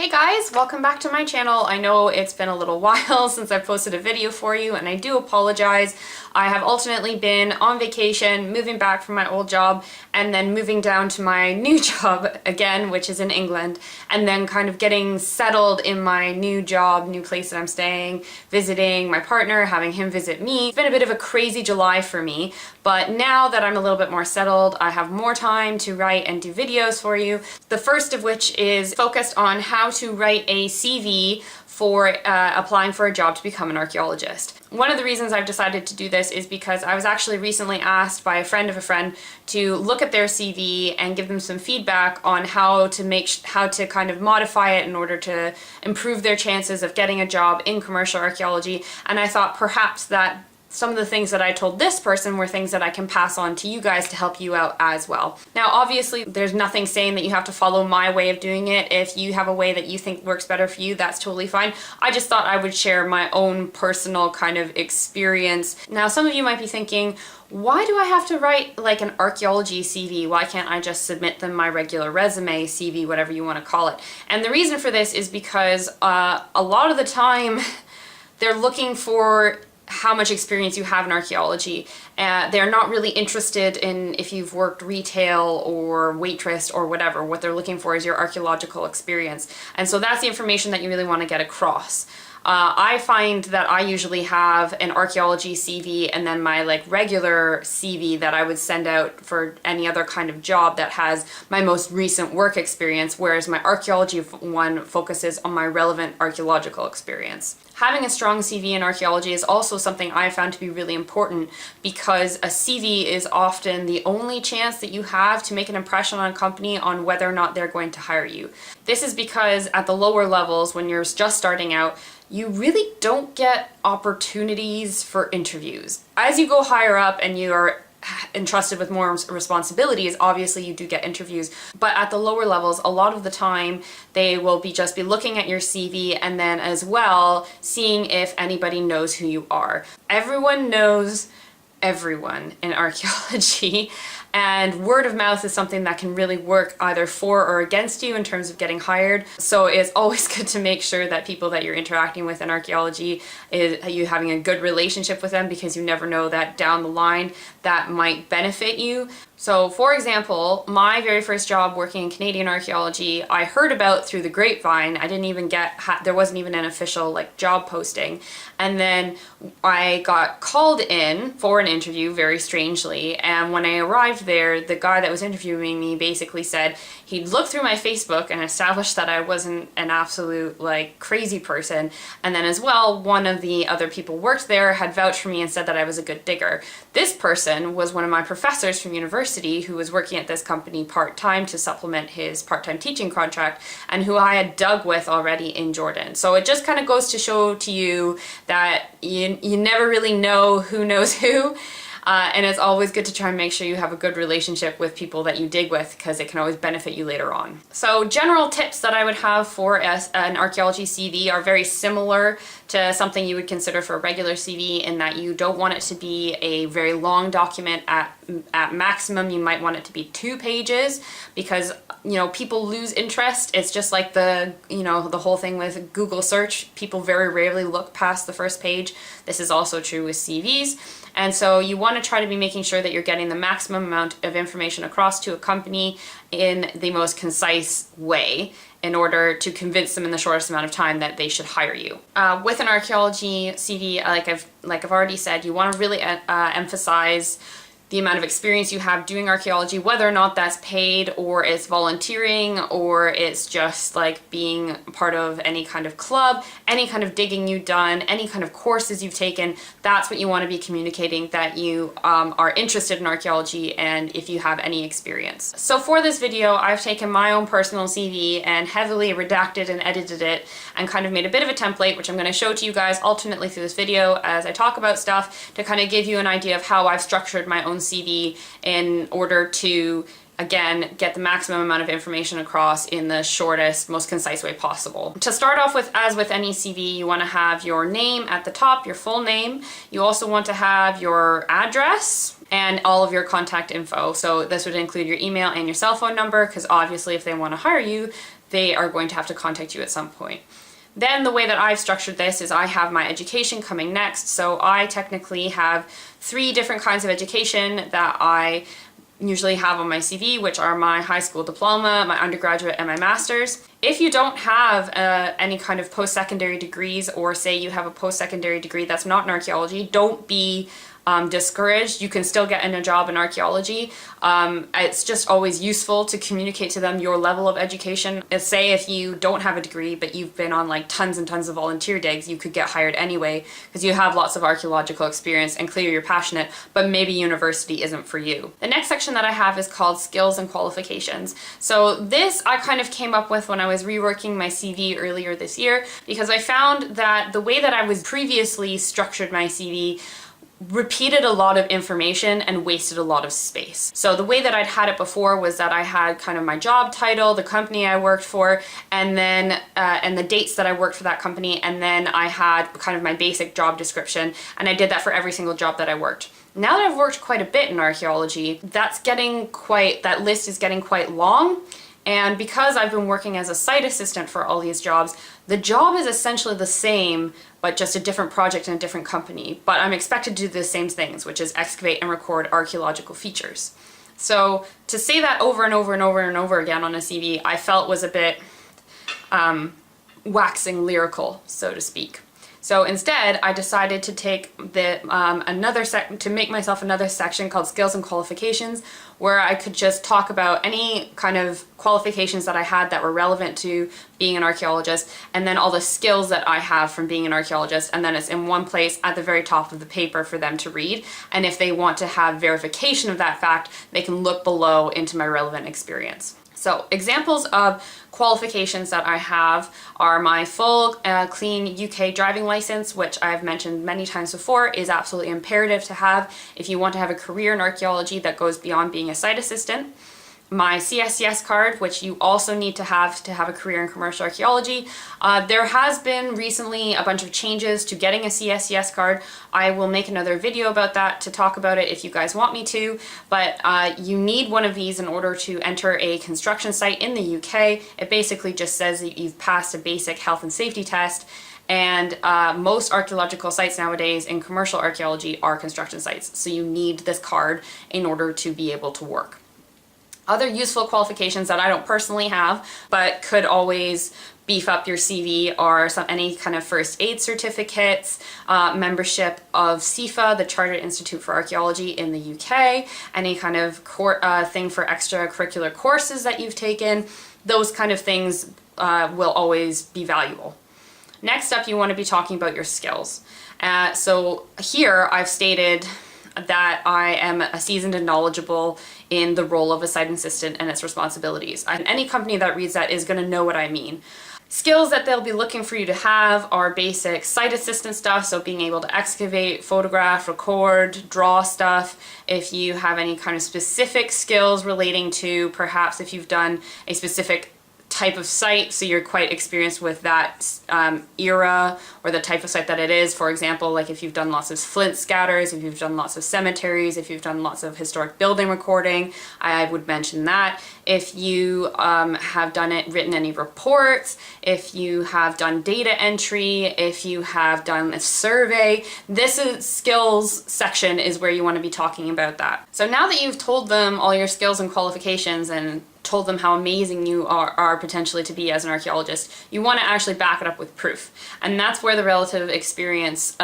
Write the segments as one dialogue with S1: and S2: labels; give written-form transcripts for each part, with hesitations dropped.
S1: Hey guys, welcome back to my channel. I know it's been a little while since I posted a video for you and I do apologize. I have alternately been on vacation, moving back from my old job, and then moving down to my new job again, which is in England, and then kind of getting settled in my new job, new place that I'm staying, visiting my partner, having him visit me. It's been a bit of a crazy July for me, but now that I'm a little bit more settled, I have more time to write and do videos for you. The first of which is focused on how to write a CV for applying for a job to become an archaeologist. One of the reasons I've decided to do this is because I was actually recently asked by a friend of a friend to look at their CV and give them some feedback on how to kind of modify it in order to improve their chances of getting a job in commercial archaeology, and I thought perhaps that some of the things that I told this person were things that I can pass on to you guys to help you out as well. Now obviously there's nothing saying that you have to follow my way of doing it. If you have a way that you think works better for you, that's totally fine. I just thought I would share my own personal kind of experience. Now some of you might be thinking, why do I have to write like an archaeology CV? Why can't I just submit them my regular resume, CV, whatever you want to call it? And the reason for this is because a lot of the time they're looking for how much experience you have in archaeology. They're not really interested in if you've worked retail or waitress or whatever. What they're looking for is your archaeological experience. And so that's the information that you really want to get across. I find that I usually have an archaeology CV and then my like regular CV that I would send out for any other kind of job that has my most recent work experience, whereas my archaeology one focuses on my relevant archaeological experience. Having a strong CV in archaeology is also something I found to be really important because a CV is often the only chance that you have to make an impression on a company on whether or not they're going to hire you. This is because at the lower levels, when you're just starting out, you really don't get opportunities for interviews. As you go higher up and you are entrusted with more responsibilities, obviously you do get interviews, but at the lower levels a lot of the time they will just be looking at your CV and then as well seeing if anybody knows who you are. Everyone knows everyone in archaeology, and word of mouth is something that can really work either for or against you in terms of getting hired. So it's always good to make sure that people that you're interacting with in archaeology is you having a good relationship with them, because you never know that down the line that might benefit you. So for example, my very first job working in Canadian archaeology, I heard about through the grapevine. I didn't even there wasn't even an official like job posting. And then I got called in for an interview very strangely. And when I arrived there, the guy that was interviewing me basically said he'd looked through my Facebook and established that I wasn't an absolute like crazy person. And then as well, one of the other people worked there had vouched for me and said that I was a good digger. This person was one of my professors from university who was working at this company part-time to supplement his part-time teaching contract, and who I had dug with already in Jordan. So it just kind of goes to show to you that you never really know who knows who. And it's always good to try and make sure you have a good relationship with people that you dig with, because it can always benefit you later on. So general tips that I would have for an archaeology CV are very similar to something you would consider for a regular CV, in that you don't want it to be a very long document. At maximum you might want it to be 2 pages, because people lose interest. It's just like the whole thing with Google search. People very rarely look past the first page. This is also true with CVs. And so you want to try to be making sure that you're getting the maximum amount of information across to a company in the most concise way in order to convince them in the shortest amount of time that they should hire you. With an archaeology CV, like I've already said, you want to really emphasize the amount of experience you have doing archaeology, whether or not that's paid or it's volunteering or it's just like being part of any kind of club, any kind of digging you've done, any kind of courses you've taken. That's what you want to be communicating, that you are interested in archaeology and if you have any experience. So for this video, I've taken my own personal CV and heavily redacted and edited it and kind of made a bit of a template, which I'm going to show to you guys alternately through this video as I talk about stuff, to kind of give you an idea of how I've structured my own CV in order to, again, get the maximum amount of information across in the shortest, most concise way possible. To start off with, as with any CV, you want to have your name at the top, your full name. You also want to have your address and all of your contact info. So this would include your email and your cell phone number, because obviously if they want to hire you, they are going to have to contact you at some point. Then the way that I've structured this is I have my education coming next. So I technically have 3 different kinds of education that I usually have on my CV, which are my high school diploma, my undergraduate, and my master's. If you don't have any kind of post-secondary degrees, or say you have a post-secondary degree that's not in archaeology, don't be discouraged. You can still get in a job in archaeology. It's just always useful to communicate to them your level of education. Say if you don't have a degree but you've been on like tons and tons of volunteer digs, you could get hired anyway because you have lots of archaeological experience and clearly you're passionate, but maybe university isn't for you. The next section that I have is called skills and qualifications. So this I kind of came up with when I was reworking my CV earlier this year, because I found that the way that I was previously structured my CV repeated a lot of information and wasted a lot of space. So the way that I'd had it before was that I had kind of my job title, the company I worked for, and then and the dates that I worked for that company, and then I had kind of my basic job description, and I did that for every single job that I worked. Now that I've worked quite a bit in archaeology, that list is getting quite long. And because I've been working as a site assistant for all these jobs, the job is essentially the same, but just a different project in a different company. But I'm expected to do the same things, which is excavate and record archaeological features. So to say that over and over and over and over again on a CV, I felt was a bit waxing lyrical, so to speak. So instead, I decided to take to make myself another section called Skills and Qualifications, where I could just talk about any kind of qualifications that I had that were relevant to being an archaeologist, and then all the skills that I have from being an archaeologist, and then it's in one place at the very top of the paper for them to read. And if they want to have verification of that fact, they can look below into my relevant experience. So examples of qualifications that I have are my full clean UK driving license, which I've mentioned many times before is absolutely imperative to have if you want to have a career in archaeology that goes beyond being a site assistant. My CSCS card, which you also need to have a career in commercial archaeology. There has been recently a bunch of changes to getting a CSCS card. I will make another video about that to talk about it if you guys want me to, but you need one of these in order to enter a construction site in the UK. It basically just says that you've passed a basic health and safety test, and most archaeological sites nowadays in commercial archaeology are construction sites, so you need this card in order to be able to work. Other useful qualifications that I don't personally have, but could always beef up your CV, are any kind of first aid certificates, membership of CIFA, the Chartered Institute for Archaeology in the UK, any kind of thing for extracurricular courses that you've taken. Those kind of things will always be valuable. Next up, you want to be talking about your skills. So here I've stated that I am a seasoned and knowledgeable in the role of a site assistant and its responsibilities. Any company that reads that is going to know what I mean. Skills that they'll be looking for you to have are basic site assistant stuff, so being able to excavate, photograph, record, draw stuff. If you have any kind of specific skills relating to perhaps if you've done a specific type of site, so you're quite experienced with that era or the type of site that it is. For example, like if you've done lots of flint scatters, if you've done lots of cemeteries, if you've done lots of historic building recording, I would mention that. If you have written any reports, if you have done data entry, if you have done a survey, this is skills section is where you want to be talking about that. So now that you've told them all your skills and qualifications and told them how amazing you are potentially to be as an archaeologist, you want to actually back it up with proof. And that's where the relative experience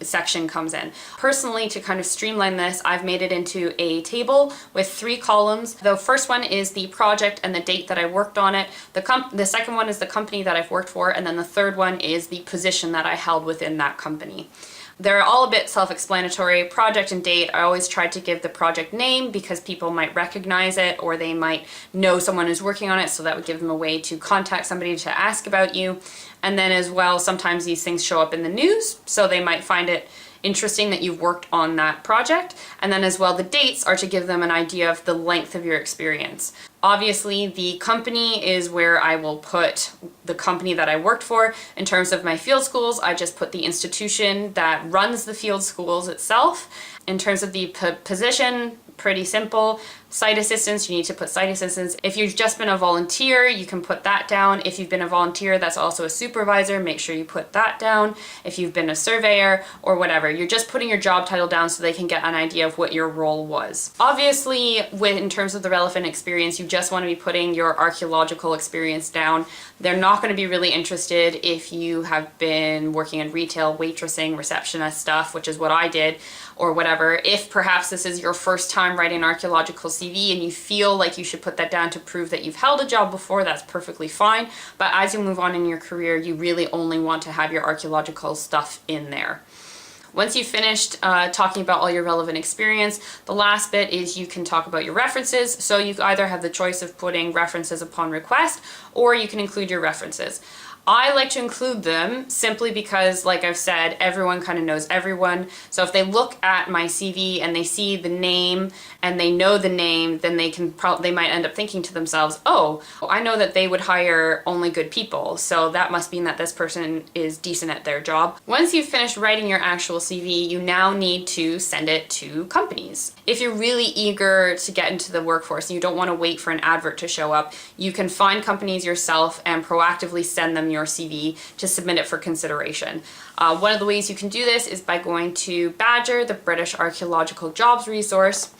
S1: section comes in. Personally, to kind of streamline this, I've made it into a table with 3 columns. The first one is the project and the date that I worked on it. The second one is the company that I've worked for, and then the third one is the position that I held within that company. They're all a bit self-explanatory. Project and date, I always try to give the project name because people might recognize it or they might know someone who's working on it, so that would give them a way to contact somebody to ask about you. And then as well, sometimes these things show up in the news, so they might find it interesting that you've worked on that project. And then as well, the dates are to give them an idea of the length of your experience. Obviously, the company is where I will put the company that I worked for. In terms of my field schools, I just put the institution that runs the field schools itself. In terms of the position, pretty simple. site assistants, you need to put site assistants. If you've just been a volunteer, you can put that down. If you've been a volunteer that's also a supervisor, make sure you put that down. If you've been a surveyor or whatever, you're just putting your job title down so they can get an idea of what your role was. Obviously, in terms of the relevant experience, you just want to be putting your archaeological experience down. They're not going to be really interested if you have been working in retail, waitressing, receptionist stuff, which is what I did, or whatever. If perhaps this is your first time writing an archaeological CV and you feel like you should put that down to prove that you've held a job before, that's perfectly fine. But as you move on in your career, you really only want to have your archaeological stuff in there. Once you've finished talking about all your relevant experience, the last bit is you can talk about your references. So you either have the choice of putting references upon request, or you can include your references. I like to include them simply because, like I've said, everyone kind of knows everyone. So if they look at my CV and they see the name and they know the name, then they might end up thinking to themselves, oh, I know that they would hire only good people, so that must mean that this person is decent at their job. Once you've finished writing your actual CV, you now need to send it to companies. If you're really eager to get into the workforce and you don't want to wait for an advert to show up, you can find companies yourself and proactively send them your CV to submit it for consideration. One of the ways you can do this is by going to Badger, the British Archaeological Jobs Resource,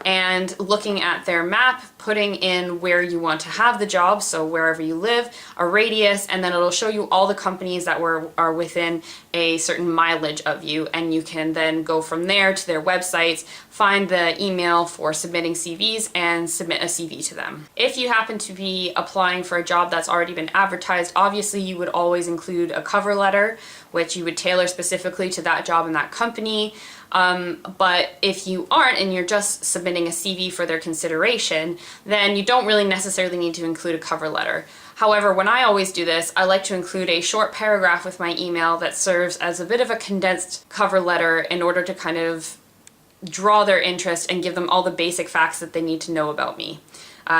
S1: and looking at their map, putting in where you want to have the job, so wherever you live, a radius, and then it'll show you all the companies that are within a certain mileage of you, and you can then go from there to their websites, find the email for submitting CVs, and submit a CV to them. If you happen to be applying for a job that's already been advertised, obviously you would always include a cover letter, which you would tailor specifically to that job and that company. But if you aren't and you're just submitting a CV for their consideration, then you don't really necessarily need to include a cover letter. However, when I always do this, I like to include a short paragraph with my email that serves as a bit of a condensed cover letter in order to kind of draw their interest and give them all the basic facts that they need to know about me.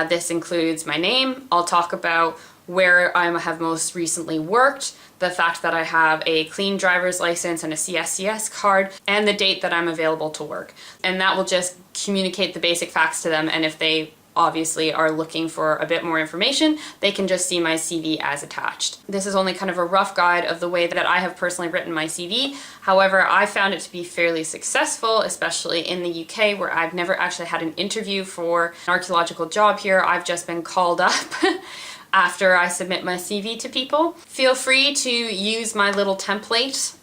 S1: This includes my name. I'll talk about where I have most recently worked, the fact that I have a clean driver's license and a CSCS card, and the date that I'm available to work. And that will just communicate the basic facts to them, and if they obviously are looking for a bit more information, they can just see my CV as attached. This is only kind of a rough guide of the way that I have personally written my CV. However, I found it to be fairly successful, especially in the UK, where I've never actually had an interview for an archaeological job here. I've just been called up after I submit my CV to people. Feel free to use my little template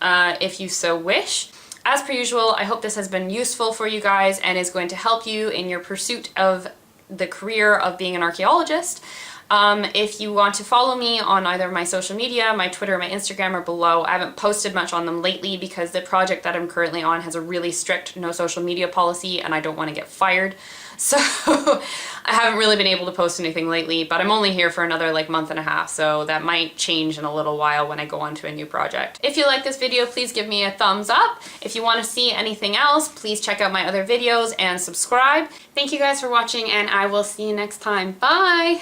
S1: if you so wish. As per usual, I hope this has been useful for you guys and is going to help you in your pursuit of the career of being an archaeologist. If you want to follow me on either my social media, my Twitter, my Instagram are below. I haven't posted much on them lately because the project that I'm currently on has a really strict no social media policy and I don't want to get fired. So I haven't really been able to post anything lately, but I'm only here for another month and a half, so that might change in a little while when I go on to a new project. If you like this video, please give me a thumbs up. If you want to see anything else, please check out my other videos and subscribe. Thank you guys for watching, and I will see you next time. Bye!